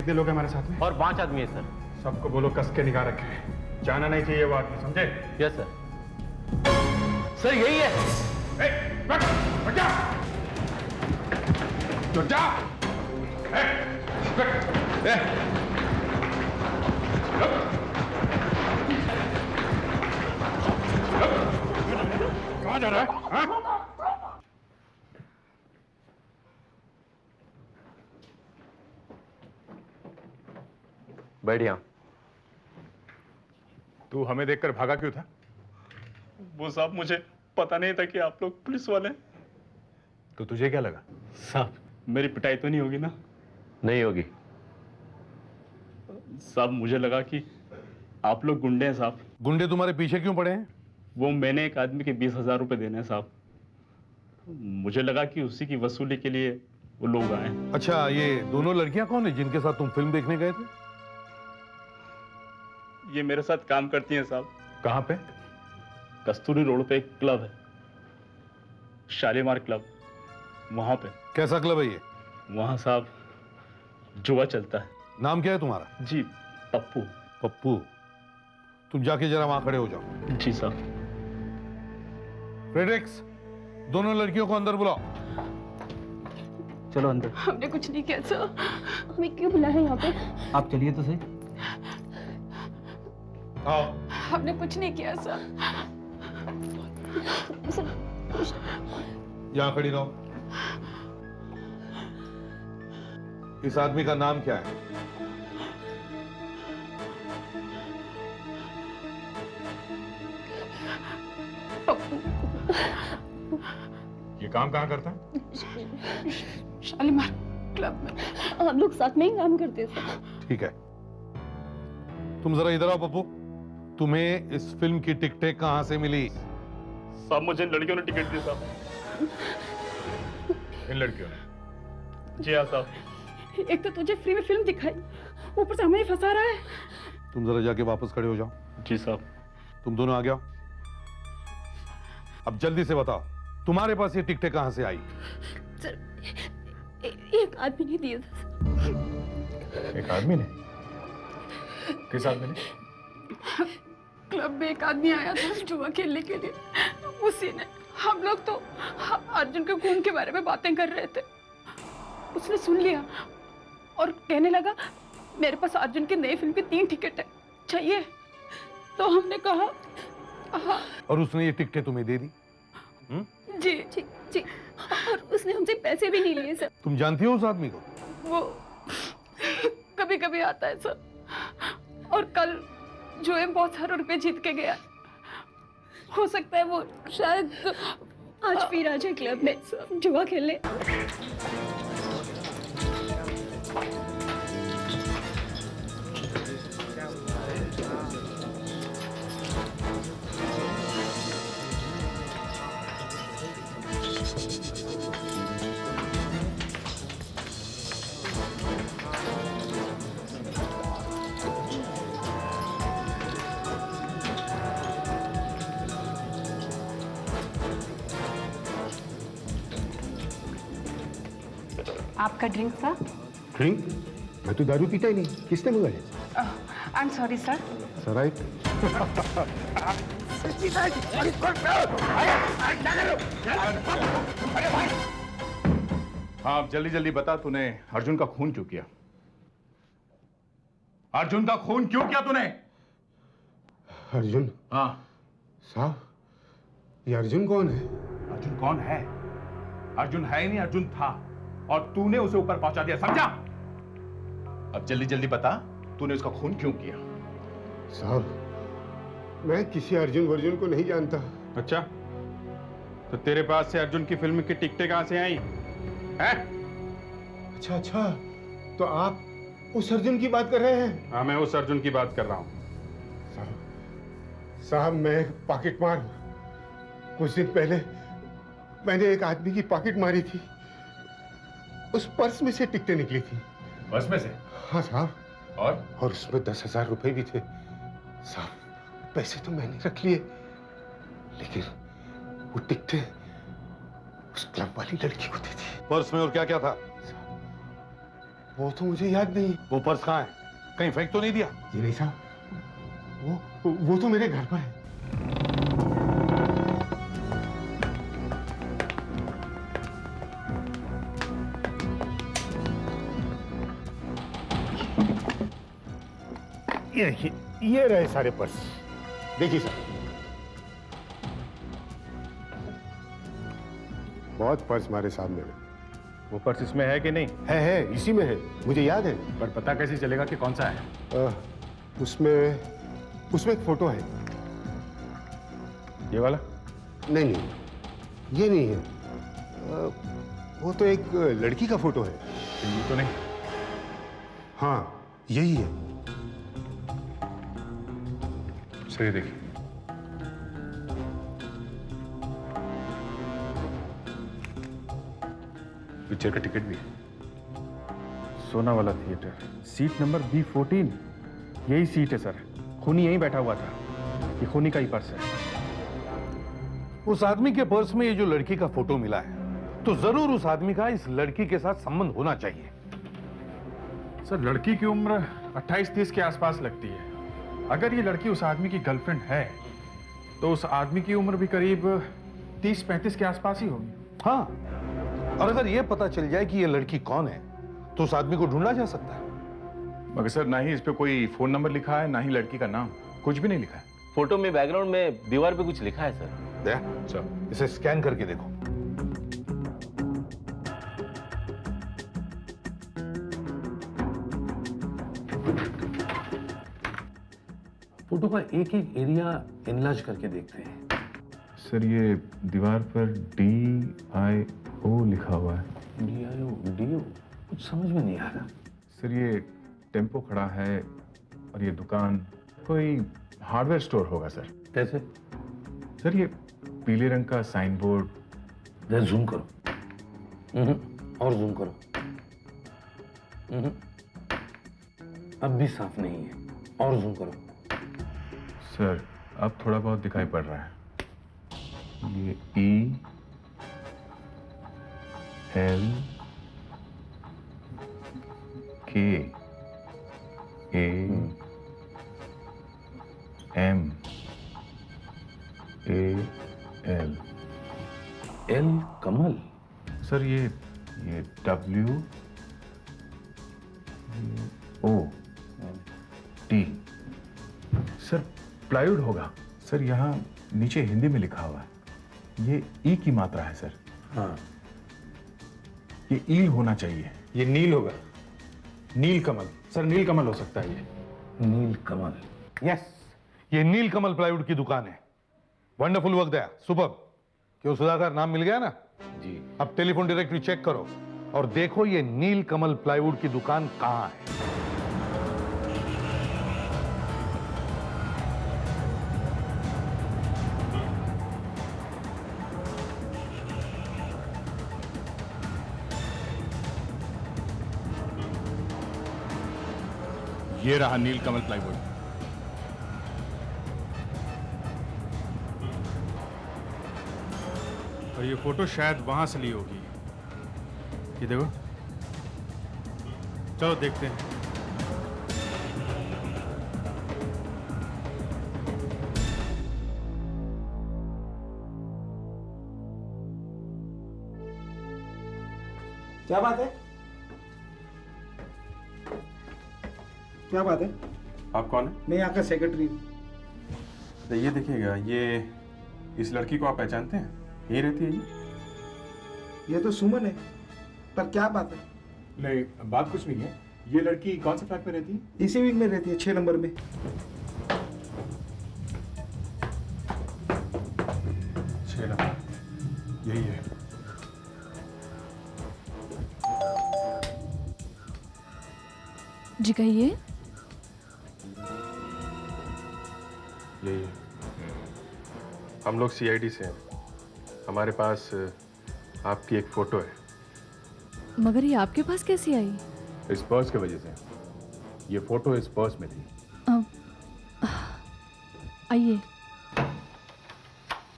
कितने लोग हैं हमारे साथ में? और 5 आदमी है सर। सबको बोलो कस के निगाह रखें, जाना नहीं चाहिए वो आदमी, समझे? Yes sir. सर यही है। बैठ जा, तो जा। कहाँ जा रहा है? हाँ? बढ़िया। तू हमें देखकर भागा क्यों था? वो साहब मुझे पता नहीं था कि आप लोग पुलिस वाले हैं। तो तुझे क्या लगा? साहब मेरी पिटाई तो नहीं होगी ना? नहीं होगी। साहब मुझे लगा कि आप लोग गुंडे हैं साहब। गुंडे तुम्हारे पीछे क्यों पड़े हैं? वो मैंने एक आदमी के 20,000 रुपए देने हैं साहब। मुझे लगा कि उसी की वसूली के लिए वो लोग आए। अच्छा, ये दोनों लड़कियां कौन है जिनके साथ तुम फिल्म देखने गए थे? ये मेरे साथ काम करती हैं साहब। कहाँ पे? कस्तूरी रोड पे एक क्लब है, शालीमार क्लब, वहां पे। कैसा क्लब है ये? वहां साहब जुआ चलता है। नाम क्या है तुम्हारा? जी पप्पू। पप्पू। तुम जाके जरा वहां खड़े हो जाओ। जी साहब। फ्रेडरिक्स, दोनों लड़कियों को अंदर बुलाओ। चलो अंदर। हमने कुछ नहीं किया सर। हमें क्यों बुलाया है यहाँ पे? आप चलिए तो सही। आओ। हमने कुछ नहीं किया सर। यहाँ खड़ी रहो। इस आदमी का नाम क्या है? ये काम कहाँ करता है? शालीमार क्लब में। हम लोग साथ में ही काम करते थे। ठीक है, तुम जरा इधर आओ पप्पू। तुम्हें इस फिल्म की टिकटें कहां से मिली? साहब मुझे इन लड़कियों ने टिकट दी साहब। इन लड़कियों ने? जी हाँ साहब। एक तो तुझे फ्री में फिल्म दिखाई, ऊपर से हमें ही फंसा रहा है। तुम जरा जाके वापस खड़े हो जाओ। जी साहब। तुम दोनों आ गया। अब जल्दी से बताओ, तुम्हारे पास ये टिकटें कहां से आई? सर, एक आदमी ने दिया था। एक आदमी ने? किस आदमी ने? क्लब में एक आदमी आया था जुआ खेलने के लिए, उसी ने। हम लोग तो अर्जुन के खून के बारे में बातें कर रहे थे, उसने सुन लिया और कहने लगा मेरे पास अर्जुन की नई फिल्म की 3 टिकट है, चाहिए? तो हमने कहा हाँ। और उसने ये टिकटें तुम्हें दे दी? जी जी जी, और उसने हमसे पैसे भी नहीं लिए सर। तुम जानती हो उस आदमी को? वो कभी कभी आता है सर, और कल जुए में बहुत सारे रुपए जीत के गया। हो सकता है वो शायद आज फिर आ जाए क्लब में जुआ खेलने। आपका ड्रिंक सर? ड्रिंक? मैं तो दारू पीता ही नहीं, किसने मंगाया? I am sorry sir. Alright. हाँ, जल्दी जल्दी बता, तूने अर्जुन का खून क्यों किया? अर्जुन का खून क्यों किया तूने? अर्जुन? हाँ। साहब, ये अर्जुन कौन है? अर्जुन कौन है? अर्जुन है ही नहीं, अर्जुन था, और तूने उसे ऊपर पहुंचा दिया, समझा? अब जल्दी जल्दी बता, तूने उसका खून क्यों किया? साहब, मैं किसी अर्जुन वर्जुन को नहीं जानता। अच्छा, तो तेरे पास से अर्जुन की फिल्म की टिकटें कहां से आई हैं? अच्छा अच्छा, तो आप उस अर्जुन की बात कर रहे हैं? हाँ, मैं उस अर्जुन की बात कर रहा हूं। साहब, मैं पॉकेट मार। कुछ दिन पहले मैंने एक आदमी की पॉकेट मारी थी, उस पर्स में से टिकटें निकली थी। बस में से? हाँ साहब। और उसमें 10,000 रुपए भी थे। साहब, पैसे तो मैंने रख लिए, लेकिन वो टिकटें उस क्लब वाली लड़की को दी थी। पर्स में और क्या क्या था? वो तो मुझे याद नहीं। वो पर्स कहाँ है? कहीं फेंक तो नहीं दिया? जी नहीं साहब, वो तो मेरे घर पर है। ये देखिए, ये रहे सारे पर्स। देखिए साहब, बहुत पर्स मारे सामने में। वो पर्स इसमें है कि नहीं? है, इसी में है, मुझे याद है। पर पता कैसे चलेगा कि कौन सा है? उसमें एक फोटो है। ये वाला? नहीं, ये नहीं है। वो तो एक लड़की का फोटो है। ये तो नहीं। हाँ, यही है। सही देखिए। पिक्चर का टिकट भी है। सोना वाला थिएटर, सीट नंबर B14। यही सीट है सर। खूनी यहीं बैठा हुआ था। ये खूनी का ही पर्स है। उस आदमी के पर्स में ये जो लड़की का फोटो मिला है, तो जरूर उस आदमी का इस लड़की के साथ संबंध होना चाहिए। सर, लड़की की उम्र 28-30 के आसपास लगती है। अगर ये लड़की उस आदमी की गर्लफ्रेंड है, तो उस आदमी की उम्र भी करीब 30-35 के आसपास ही होगी। हाँ, और अगर ये पता चल जाए कि ये लड़की कौन है, तो उस आदमी को ढूंढा जा सकता है। मगर सर, ना ही इस पे कोई फोन नंबर लिखा है, ना ही लड़की का नाम, कुछ भी नहीं लिखा है। फोटो में बैकग्राउंड में दीवार पे कुछ लिखा है सर। दे, सर, इसे स्कैन करके देखो। फोटो का एक एक एरिया एनलार्ज करके देखते हैं। सर ये दीवार पर DIO लिखा हुआ है। DIO कुछ समझ में नहीं आ रहा। सर ये टेम्पो खड़ा है और ये दुकान कोई हार्डवेयर स्टोर होगा सर। कैसे? सर ये पीले रंग का साइन बोर्ड। जरा जूम करो। और जूम करो। अब भी साफ नहीं है। और जूम करो। सर अब थोड़ा बहुत दिखाई पड़ रहा है। ये ELKAMAL। एल कमल। सर ये WOT। सर प्लाईवुड होगा। सर यहाँ नीचे हिंदी में लिखा हुआ है। ये ई की मात्रा है सर। हाँ, ये ईल होना चाहिए। ये नील होगा। नील कमल। सर नील कमल हो सकता है ये। नील कमल। यस, ये नील कमल प्लाईवुड की दुकान है। वंडरफुल वर्क दया, सुपर। क्यों सुधाकर, नाम मिल गया ना? जी। अब टेलीफोन डायरेक्टरी चेक करो और देखो ये नील कमल प्लाईवुड की दुकान कहां है। ये रहा नीलकमल प्लाईवुड। और ये फोटो शायद वहां से ली होगी। ये देखो, चलो देखते हैं। क्या बात है? क्या बात है? आप कौन है? मैं यहाँ का सेक्रेटरी। तो ये देखिएगा, ये इस लड़की को आप पहचानते हैं? यही रहती है ये तो सुमन है, पर क्या बात है? नहीं, बात कुछ नहीं है। ये लड़की कौन से फ्लैट में रहती है? इसी विंग में रहती है, 6 नंबर में। यही है। जी कहिए। यही है। हम लोग CID से हैं। हमारे पास आपकी एक फोटो है। मगर ये आपके पास कैसी आई? इस पर्स की वजह से। ये फोटो इस पर्स में थी। आइए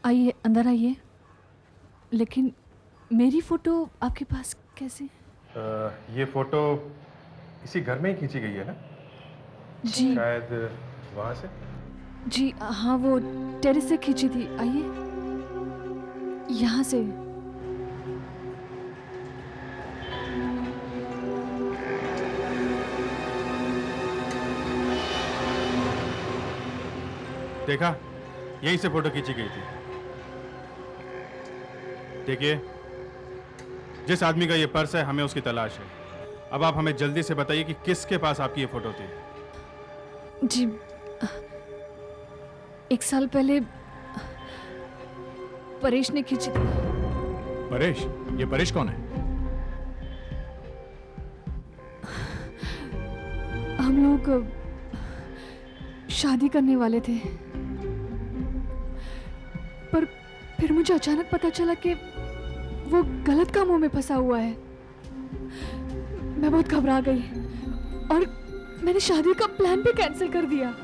आइए, अंदर आइए। लेकिन मेरी फोटो आपके पास कैसे? ये फोटो इसी घर में ही खींची गई है ना? जी शायद वहां से। जी हाँ, वो टेरेस से खींची थी। आइए, यहाँ से। देखा, यहीं से फोटो खींची गई थी। देखिए, जिस आदमी का ये पर्स है, हमें उसकी तलाश है। अब आप हमें जल्दी से बताइए कि किसके पास आपकी ये फोटो थी। जी, 1 साल पहले परेश ने खींची थी। परेश? ये परेश कौन है? हम लोग शादी करने वाले थे, पर फिर मुझे अचानक पता चला कि वो गलत कामों में फंसा हुआ है। मैं बहुत घबरा गई और मैंने शादी का प्लान भी कैंसिल कर दिया।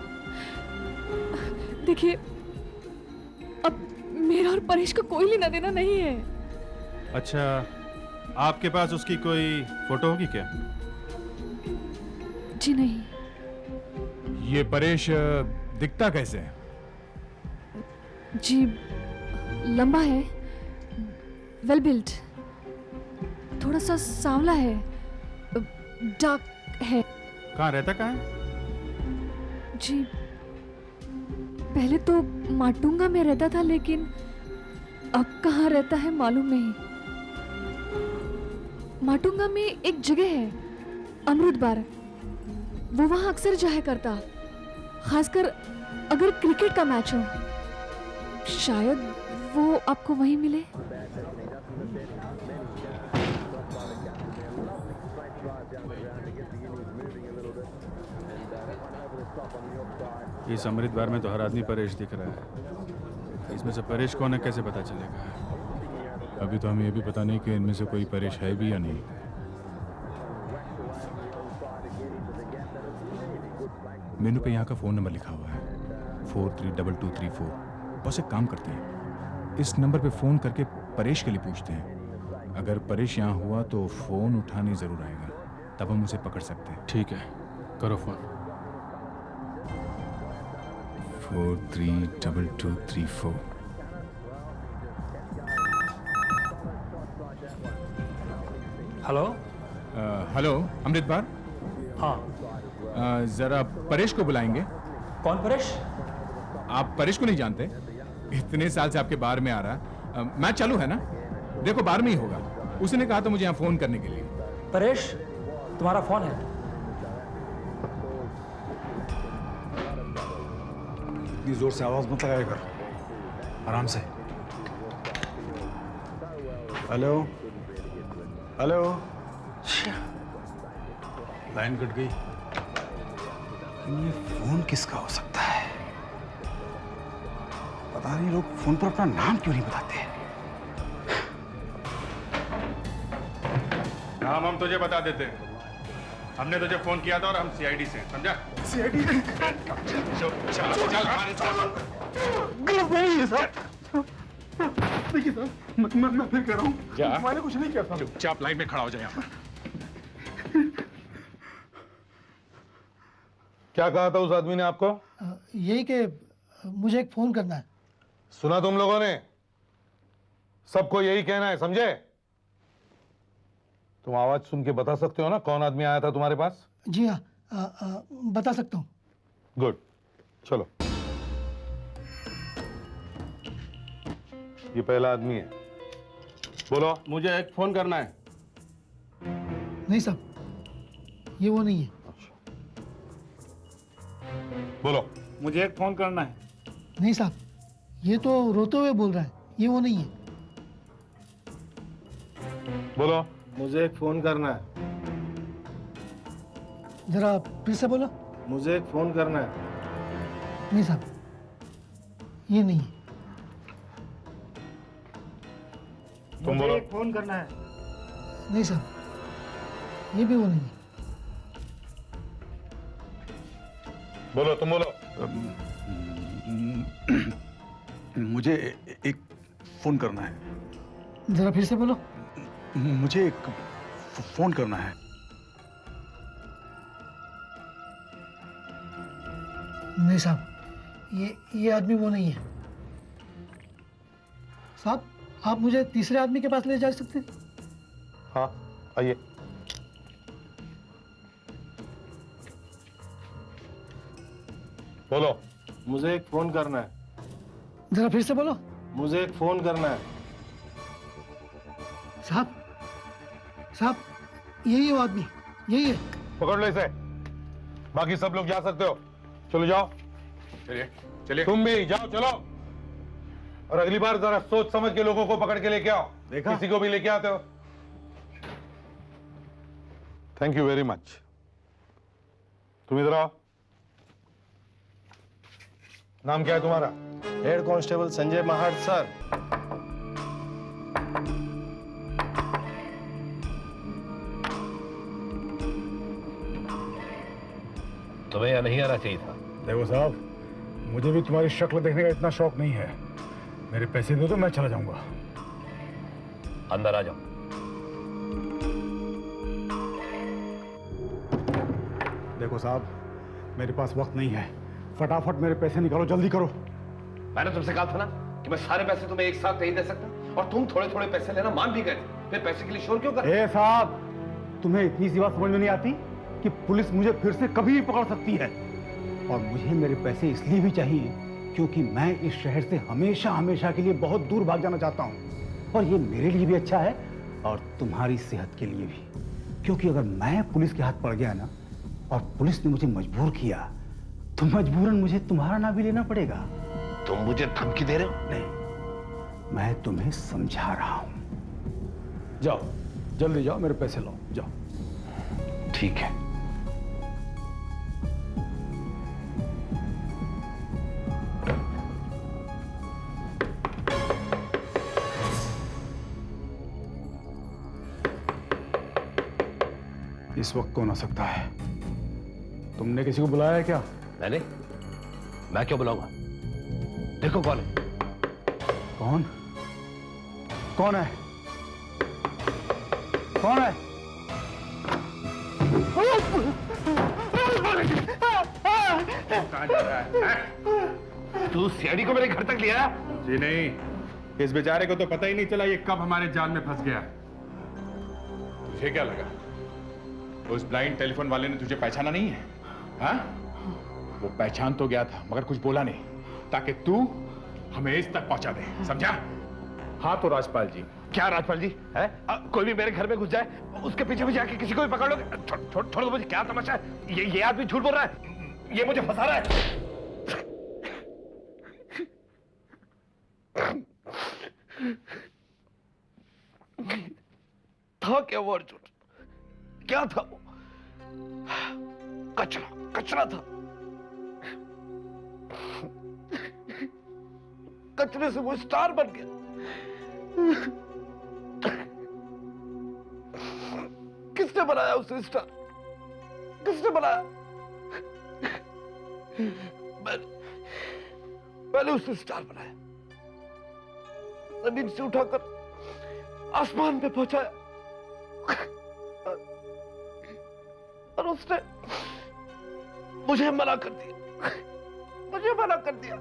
देखिए, अब मेरा और परेश का कोई लेना देना नहीं है। अच्छा, आपके पास उसकी कोई फोटो होगी क्या? जी नहीं। ये परेश दिखता कैसे है? जी, लंबा है, वेल बिल्ट, थोड़ा सा सांवला है, डार्क है। कहाँ रहता कहाँ है? जी, पहले तो माटुंगा में रहता था, लेकिन अब कहाँ रहता है मालूम नहीं। माटुंगा में एक जगह है, अमृत बार, वो वहां अक्सर जाया करता, खासकर अगर क्रिकेट का मैच हो। शायद वो आपको वहीं मिले। इस अमृत बार में तो हर आदमी परेश दिख रहा है। इसमें से परेश कौन है, कैसे पता चलेगा? अभी तो हमें ये भी पता नहीं कि इनमें से कोई परेश है भी या नहीं। मेनू पे यहाँ का फ़ोन नंबर लिखा हुआ है 432234। बस एक काम करते हैं, इस नंबर पे फ़ोन करके परेश के लिए पूछते हैं। अगर परेश यहाँ हुआ तो फ़ोन उठाने ज़रूर आएगा, तब हम उसे पकड़ सकते हैं। ठीक है, करो फोन। 432234। हेलो। हेलो, अमृत बार। हाँ। ज़रा परेश को बुलाएंगे। कौन परेश? आप परेश को नहीं जानते? इतने साल से आपके बार में आ रहा। मैच चालू है ना, देखो बार में ही होगा। उसने कहा था मुझे यहाँ फोन करने के लिए। परेश, तुम्हारा फोन है। इतनी जोर से आवाज मत लगाया कर, आराम से। Hello hello. लाइन कट गई। ये फोन किसका हो सकता है? पता नहीं लोग फोन पर अपना नाम क्यों नहीं बताते। नाम हम तुझे बता देते हैं। हमने तुझे फोन किया था और हम सीआईडी से, समझा? सीआईडी? गलत नहीं है सर। देखिए सर, मैं फिर कह रहा हूँ, मैंने कुछ नहीं किया था। चुपचाप लाइन में खड़ा हो जाए यहाँ पर। क्या कहा था उस आदमी ने आपको? यही कि मुझे एक फोन करना है। सुना तुम लोगों ने? सबको यही कहना है, समझे? तुम आवाज सुन के बता सकते हो ना कौन आदमी आया था तुम्हारे पास? जी हाँ, बता सकता हूँ। गुड, चलो। ये पहला आदमी है, बोलो। मुझे एक फोन करना है। नहीं साहब, ये वो नहीं है। बोलो। मुझे एक फोन करना है। नहीं साहब, ये तो रोते हुए बोल रहा है, ये वो नहीं है। बोलो। मुझे एक फोन करना है। जरा फिर से बोलो। मुझे एक फोन करना है। नहीं साहब, ये नहीं है। तुम बोलो। एक फोन करना है। नहीं साहब, ये भी वो नहीं है। बोलो, तुम बोलो। मुझे एक फोन करना है। जरा फिर से बोलो। मुझे एक फोन करना है। नहीं साहब, ये आदमी वो नहीं है। साहब, आप मुझे तीसरे आदमी के पास ले जा सकते हैं? हाँ आइए। बोलो। मुझे एक फोन करना है। जरा फिर से बोलो। मुझे एक फोन करना है। साहब, साहब, यही है वो आदमी, यही है। पकड़ लो इसे, बाकी सब लोग जा सकते हो। चलो जाओ। चलिए चलिए। तुम भी जाओ, चलो। और अगली बार जरा सोच समझ के लोगों को पकड़ के लेके आओ। देखा? किसी को भी लेके आते हो। Thank you very much. तुम इधर आओ। नाम क्या है तुम्हारा? Head constable Sanjay Mahat sir. तुम्हें यहाँ नहीं आना चाहिए था। देखो साहब, मुझे भी तुम्हारी शक्ल देखने का इतना शौक नहीं है। मेरे पैसे दो तो मैं चला जाऊंगा। अंदर आ जाओ। देखो साहब, मेरे पास वक्त नहीं है। फटाफट मेरे पैसे निकालो, जल्दी करो। मैंने तुमसे कहा था ना कि मैं सारे पैसे तुम्हें एक साथ नहीं दे सकता, और तुम थोड़े थोड़े पैसे लेना मान भी गए थे। फिर पैसे के लिए शोर क्यों कर? ए साहब, तुम्हें इतनी सी बात समझ में नहीं आती कि पुलिस मुझे फिर से कभी भी पकड़ सकती है। और मुझे मेरे पैसे इसलिए भी चाहिए क्योंकि मैं इस शहर से हमेशा हमेशा के लिए बहुत दूर भाग जाना चाहता हूँ। और ये मेरे लिए भी अच्छा है और तुम्हारी सेहत के लिए भी। क्योंकि अगर मैं पुलिस के हाथ पड़ गया ना, और पुलिस ने मुझे मजबूर किया, तो मजबूरन मुझे तुम्हारा नाम भी लेना पड़ेगा। तुम मुझे धमकी दे रहे हो? नहीं, मैं तुम्हें समझा रहा हूं। जाओ, जल्दी जाओ, मेरे पैसे लो, जाओ। ठीक है। इस वक्त कौन आ सकता है? तुमने किसी को बुलाया है क्या? मैंने? मैं क्यों बुलाऊंगा? देखो कौन है। कौन? कौन है? कौन है? कहाँ जा रहा है? तू सीआईडी को मेरे घर तक ले आया? जी नहीं, इस बेचारे को तो पता ही नहीं चला ये कब हमारे जाल में फंस गया। तुझे क्या लगा उस ब्लाइंड टेलीफोन वाले ने तुझे पहचाना नहीं है? हाँ? वो पहचान तो गया था मगर कुछ बोला नहीं, ताकि तू हमें इस तक पहुंचा दे, समझा? हाँ तो राजपाल जी। क्या राजपाल जी है? कोई भी मेरे घर में घुस जाए, उसके पीछे भी जाके किसी को भी पकड़ लोगे? थोड़ा मुझे क्या तमाशा है? ये आदमी झूठ बोल रहा है, ये मुझे फंसा रहा है। था क्या वो अर्जुन? क्या था वो? कचरा, कचरा था। कचरे से वो स्टार बन गया। किसने बनाया उसे स्टार? किसने बनाया? मैंने उसे स्टार बनाया, जमीन से उठाकर आसमान पे पहुंचाया, और उसने मुझे मना कर दिया। मुझे मना कर दिया।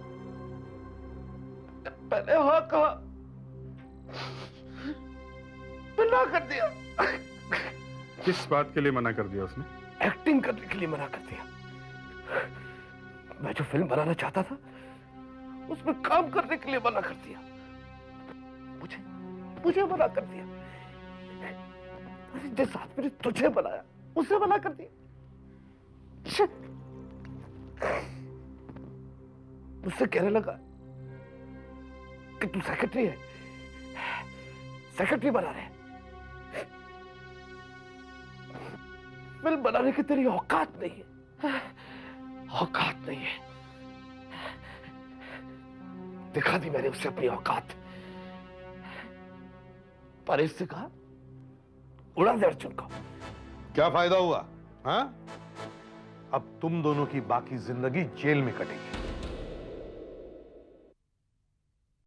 पहले हाँ कहा, फिर ना कर दिया। किस बात के लिए मना कर दिया उसने? एक्टिंग करने के लिए मना कर दिया। मैं जो फिल्म बनाना चाहता था उसमें काम करने के लिए मना कर दिया। मुझे मना कर दिया। जिस आदमी ने तुझे बनाया उसे मना कर दिया। मुझसे कहने लगा कि तू सेक्रेटरी है, सेक्रेटरी बना रहे, फिल्म बनाने की तेरी औकात नहीं है, औकात नहीं है। दिखा दी मैंने उसे अपनी औकात। पर इससे कहा उड़ा दे अर्जुन को। क्या फायदा हुआ? हाँ? अब तुम दोनों की बाकी जिंदगी जेल में कटेगी।